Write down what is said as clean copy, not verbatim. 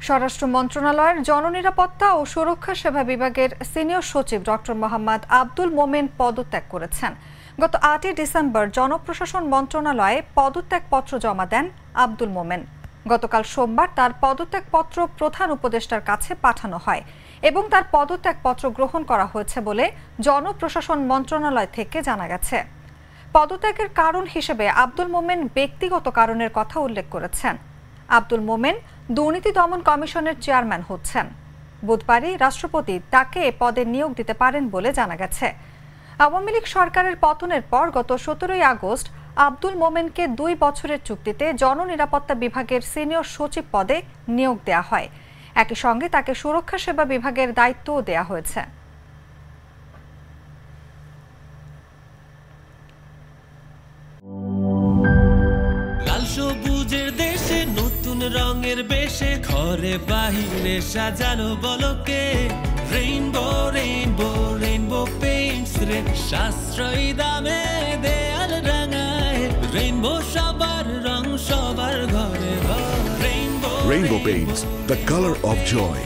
স্বরাষ্ট্র মন্ত্রণালয়ের জননিরাপত্তা ও সুরক্ষা সেবা বিভাগের সিনিয়র সচিব ডক্টর মোহাম্মদ আব্দুল মোমেন পদত্যাগ করেছেন। গত ৮ই ডিসেম্বর জনপ্রশাসন মন্ত্রণালয়ে পদত্যাগপত্র জমা দেন আব্দুল মোমেন। গতকাল সোমবার তার পদত্যাগপত্র প্রধান উপদেষ্টার কাছে পাঠানো হয় এবং তার পদত্যাগপত্র গ্রহণ করা হয়েছে বলে জনপ্রশাসন মন্ত্রণালয় থেকে জানা গেছে। পদত্যাগের কারণ হিসেবে আব্দুল মোমেন ব্যক্তিগত কারণের কথা উল্লেখ করেছেন। আব্দুল মোমেন দুর্নীতি দমন কমিশনের চেয়ারম্যান হচ্ছেন। বুধবারই রাষ্ট্রপতি তাকে এ পদে নিয়োগ দিতে পারেন বলে জানা গেছে। আওয়ামী লীগ সরকারের পতনের পর গত ১৭ই আগস্ট আব্দুল মোমেনকে ২ বছরের চুক্তিতে জননিরাপত্তা বিভাগের সিনিয়র সচিব পদে নিয়োগ দেওয়া হয়। একই সঙ্গে তাকে সুরক্ষা সেবা বিভাগের দায়িত্বও দেওয়া হয়েছে। সবুজের দেশে নতুন রঙের বেশে ঘরে বাহিরে সাজানো বলকে রেইনবো রেইনবো রেইনবো পেইন্টস রে সাশ্রয়ী দামে দেয়াল রাঙায় রেইনবো সবার রং সবার ঘরে rainbow Rainbow Paints, the color of joy.